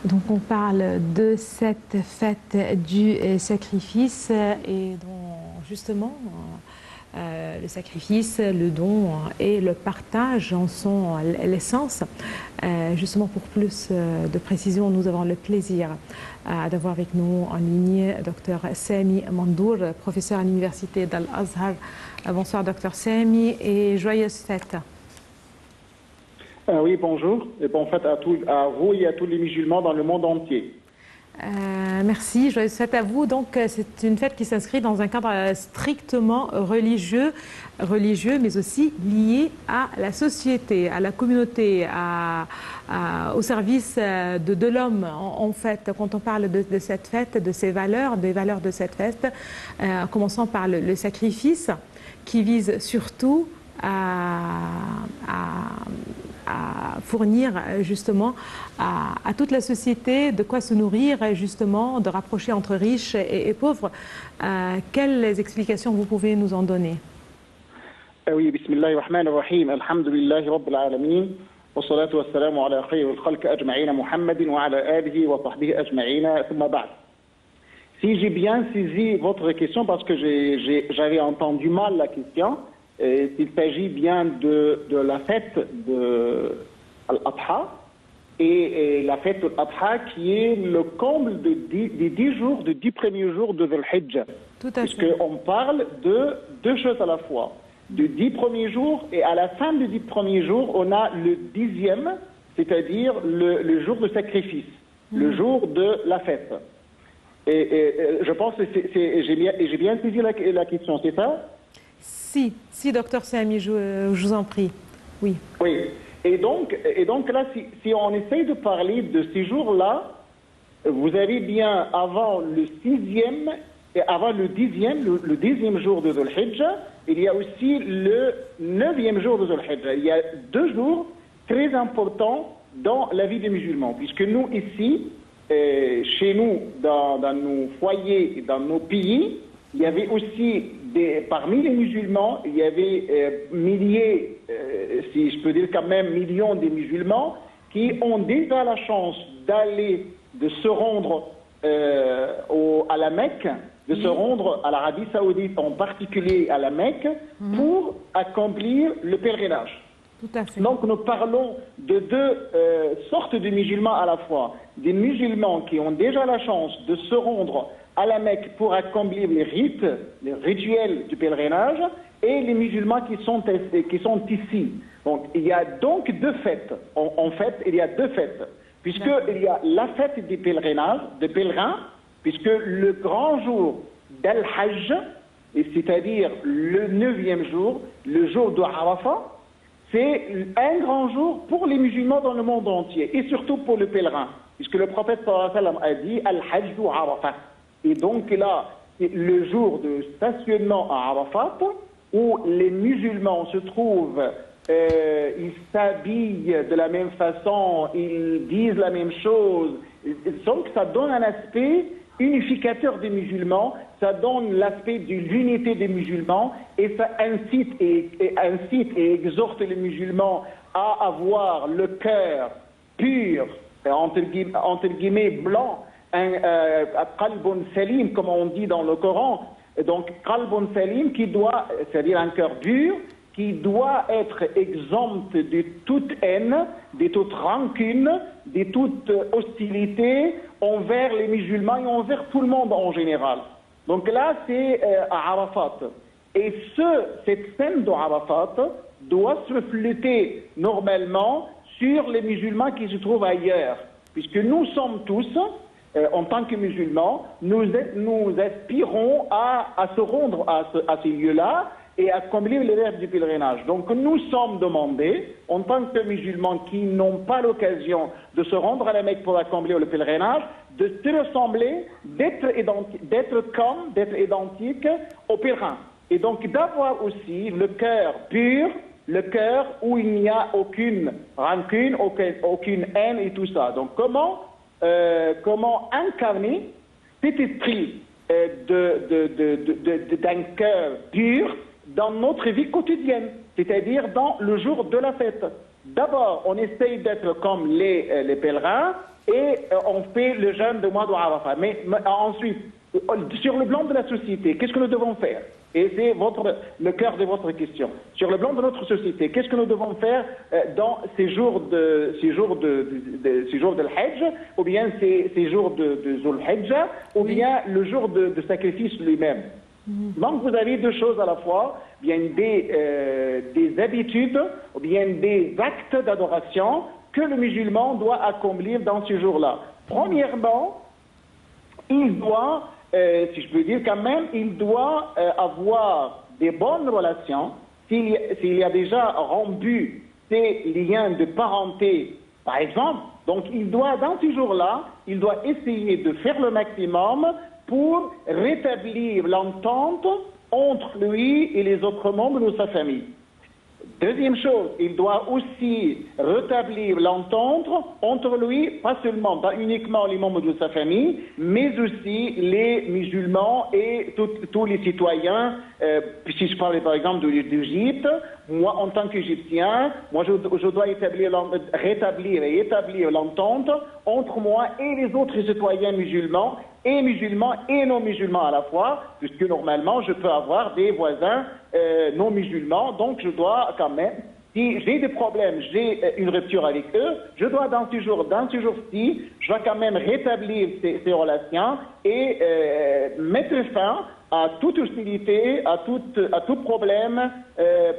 Donc on parle de cette fête du sacrifice et dont justement le sacrifice, le don et le partage en sont l'essence. Justement pour plus de précision, nous avons le plaisir d'avoir avec nous en ligne Dr Sami Mandour, professeur à l'université d'Al-Azhar. Bonsoir Dr Sami et joyeuses fêtes. Oui, bonjour et bonne fête à vous et à tous les musulmans dans le monde entier. Merci, joyeuses fêtes à vous. Donc, c'est une fête qui s'inscrit dans un cadre strictement religieux, mais aussi lié à la société, à la communauté, au service de l'homme. En fait, quand on parle de cette fête, de ses valeurs, des valeurs de cette fête, commençant par le sacrifice, qui vise surtout à fournir justement à toute la société de quoi se nourrir, justement, de rapprocher entre riches et pauvres. Quelles explications vous pouvez nous en donner? Oui, bismillah ar-Rahman ar-Rahim, alhamdulillahi rabbil alamin, wa salatu wa salamu ala khayril khalq ajma'ina Muhammadin wa ala alihi wa sahbihi ajma'ina, thumma ba'd. Si j'ai bien saisi votre question, parce que j'avais entendu mal la question, il s'agit bien de la fête de Al-Adha et la fête de Al-Adha qui est le comble des 10 jours, des 10 premiers jours de Dhul-Hijjah. Tout à fait. Puisqu'on parle de deux choses à la fois. De 10 premiers jours et à la fin des 10 premiers jours, on a le 10e, c'est-à-dire le jour de sacrifice, le jour de la fête. Et je pense que j'ai bien saisi la question, c'est ça? Si, docteur Sami, je vous en prie. Oui. Oui. Et donc là, si on essaye de parler de ces jours-là, vous avez bien avant le 6e et avant le 10e, le 10e jour de Dhul-Hijjah, il y a aussi le 9e jour de Dhul-Hijjah. Il y a 2 jours très importants dans la vie des musulmans, puisque nous ici, chez nous, dans nos foyers et dans nos pays, il y avait aussi, parmi les musulmans, il y avait milliers, si je peux dire quand même millions de musulmans, qui ont déjà la chance de se rendre à la Mecque, de se rendre à l'Arabie Saoudite, en particulier à la Mecque, pour accomplir le pèlerinage. Tout à fait. Donc nous parlons de 2 sortes de musulmans à la fois. Des musulmans qui ont déjà la chance de se rendre à la Mecque pour accomplir les rites, les rituels du pèlerinage, et les musulmans qui sont ici. Donc il y a donc 2 fêtes. En fait, il y a 2 fêtes. Puisqu'il y a la fête des pèlerinages, des pèlerins, puisque le grand jour d'Al-Hajj, c'est-à-dire le 9e jour, le jour de Arafat, c'est un grand jour pour les musulmans dans le monde entier, et surtout pour le pèlerin, puisque le prophète sallallahu alayhi wa sallam a dit Al-Hajj du Arafat. Et donc là, c'est le jour de stationnement à Arafat, où les musulmans se trouvent, ils s'habillent de la même façon, ils disent la même chose. Donc ça donne un aspect unificateur des musulmans, ça donne l'aspect de l'unité des musulmans, et ça incite et exhorte les musulmans à avoir le cœur pur, entre guillemets blanc, qalbun salim, comme on dit dans le Coran. Donc qalbun salim qui doit, c'est-à-dire un cœur pur, qui doit être exempt de toute haine, de toute rancune, de toute hostilité envers les musulmans et envers tout le monde en général. Donc là, c'est à Arafat. Et cette scène de Arafat doit se refléter normalement sur les musulmans qui se trouvent ailleurs. Puisque nous sommes tous, en tant que musulmans, nous aspirons à se rendre à ces lieux-là et à accomplir les rêves du pèlerinage. Donc nous sommes demandés, en tant que musulmans qui n'ont pas l'occasion de se rendre à la Mecque pour accomplir le pèlerinage, de se ressembler, d'être identiques aux pèlerins. Et donc d'avoir aussi le cœur pur, le cœur où il n'y a aucune rancune, aucune haine et tout ça. Donc comment incarner cet esprit d'un cœur pur dans notre vie quotidienne, c'est-à-dire dans le jour de la fête. D'abord, on essaye d'être comme les pèlerins, et on fait le jeûne de mois d'Arafat. Mais ensuite, sur le plan de la société, qu'est-ce que nous devons faire? Et c'est le cœur de votre question. Sur le plan de notre société, qu'est-ce que nous devons faire dans ces jours de l'Hajj, ou bien ces jours de Zul Hijjah, ou bien le jour de sacrifice lui-même? Donc vous avez deux choses à la fois, bien des habitudes, ou bien des actes d'adoration que le musulman doit accomplir dans ces jours-là. Premièrement, il doit, si je peux dire quand même, il doit avoir des bonnes relations. S'il a déjà rompu ses liens de parenté, par exemple, donc il doit, dans ces jours-là, il doit essayer de faire le maximum pour rétablir l'entente entre lui et les autres membres de sa famille. Deuxième chose, il doit aussi rétablir l'entente entre lui, pas uniquement les membres de sa famille, mais aussi les musulmans et tous les citoyens. Si je parlais par exemple de l'Égypte, moi en tant qu'Égyptien, moi je dois rétablir et établir l'entente entre moi et les autres citoyens musulmans et non musulmans à la fois, puisque normalement je peux avoir des voisins non musulmans, donc je dois quand même, si j'ai des problèmes, j'ai une rupture avec eux, je dois dans ce jour-ci, je dois quand même rétablir ces relations et mettre fin à toute hostilité, à tout problème,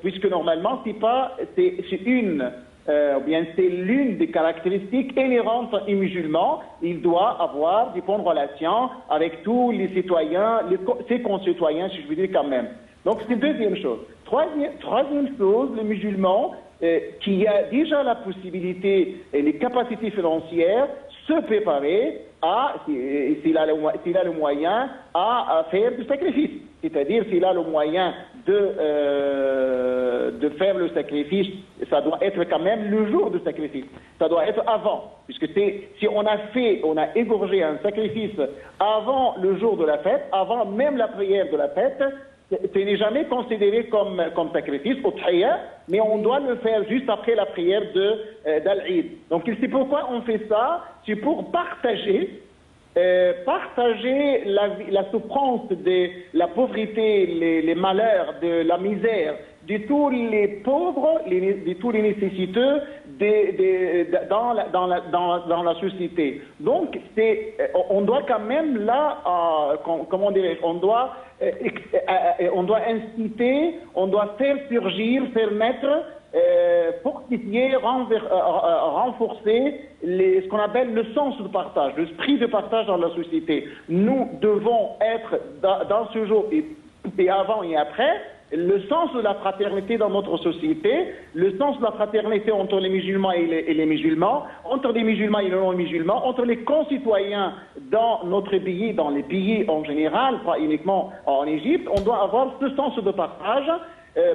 puisque normalement c'est l'une des caractéristiques inhérentes aux musulmans. Il doit avoir des bonnes relations avec tous les citoyens, ses concitoyens, si je veux dire quand même. Donc c'est deuxième chose. Troisième chose, le musulman qui a déjà la possibilité et les capacités financières se préparer s'il a le moyen, à faire du sacrifice. C'est-à-dire s'il a le moyen de faire le sacrifice, ça doit être quand même le jour du sacrifice. Ça doit être avant. Puisque si on a égorgé un sacrifice avant le jour de la fête, avant même la prière de la fête, ce n'est jamais considéré comme sacrifice, au tahiyya, mais on doit le faire juste après la prière d'Al-Eid. Donc c'est pourquoi on fait ça, c'est pour partager la souffrance, la pauvreté, les malheurs, de la misère, de tous les pauvres, de tous les nécessiteux dans la société. Donc on doit quand même là, comment dirais-je, on doit inciter, on doit faire surgir, faire naître, fortifier, renforcer ce qu'on appelle le sens de partage, l'esprit de partage dans la société. Nous devons être dans ce jour et avant et après, le sens de la fraternité dans notre société, le sens de la fraternité entre les musulmans et les musulmans, entre les musulmans et les non-musulmans, entre les concitoyens dans notre pays, dans les pays en général, pas uniquement en Égypte. On doit avoir ce sens de partage,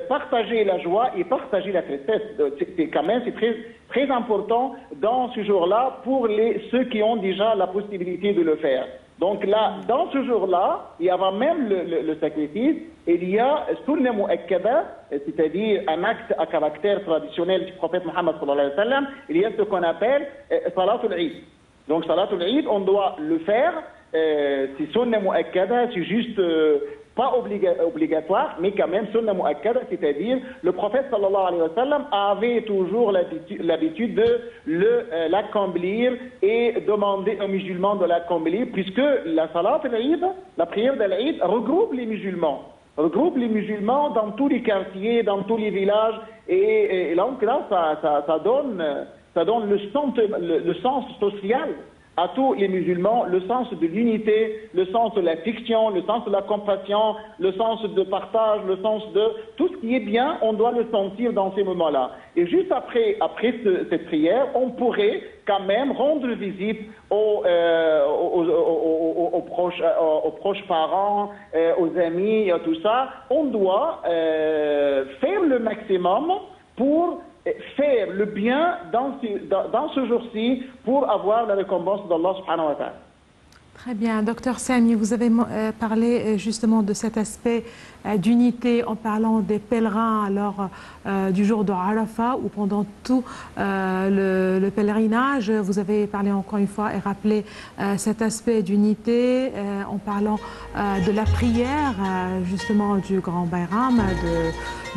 partager la joie et partager la tristesse. C'est très, très important dans ce jour-là pour ceux qui ont déjà la possibilité de le faire. Donc là, dans ce jour-là, et avant même le sacrifice, il y a sunna mu'akkada, c'est-à-dire un acte à caractère traditionnel du prophète Mohammed sallallahu alayhi wa sallam. Il y a ce qu'on appelle salatul Eid. Donc salatul Eid, on doit le faire, c'est sunna mu'akkada, c'est juste pas obligatoire, mais quand même sunna mu'akkada, c'est-à-dire le prophète sallallahu alayhi wa sallam avait toujours l'habitude de l'accomplir et demander aux musulmans de l'accomplir, puisque la salat al-Eid, la prière de l'Eid, regroupe les musulmans dans tous les quartiers, dans tous les villages, et donc là, ça donne le sens social à tous les musulmans, le sens de l'unité, le sens de l'affection, le sens de la compassion, le sens de partage, le sens de tout ce qui est bien, on doit le sentir dans ces moments-là. Et juste après cette prière, on pourrait quand même rendre visite aux proches parents, aux amis, tout ça. On doit faire le maximum pour faire le bien dans ce jour-ci pour avoir la récompense d'Allah subhanahu wa ta'ala. Très bien, docteur Sami, vous avez parlé justement de cet aspect d'unité en parlant des pèlerins lors du jour de Arafat ou pendant tout le pèlerinage. Vous avez parlé encore une fois et rappelé cet aspect d'unité en parlant de la prière justement du Grand Bayram,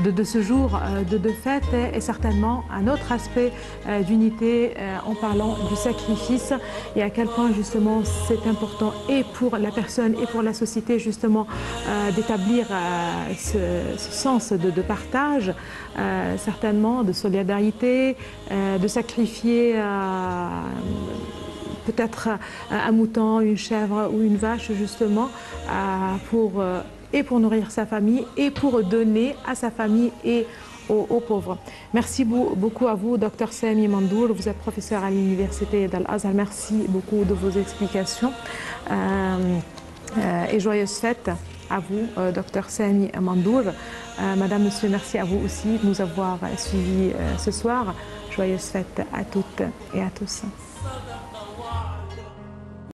de ce jour de fête, et certainement un autre aspect d'unité en parlant du sacrifice et à quel point justement c'est important et pour la personne et pour la société justement d'établir ce sens de partage, certainement de solidarité, de sacrifier peut-être un mouton, une chèvre ou une vache justement pour nourrir sa famille et pour donner à sa famille et aux pauvres. Merci beaucoup à vous, Dr Sami Mandour. Vous êtes professeur à l'université d'Al-Azhar. Merci beaucoup de vos explications et joyeuses fêtes à vous, Dr Sami Mandour. Madame, Monsieur, merci à vous aussi de nous avoir suivis ce soir. Joyeuses fêtes à toutes et à tous.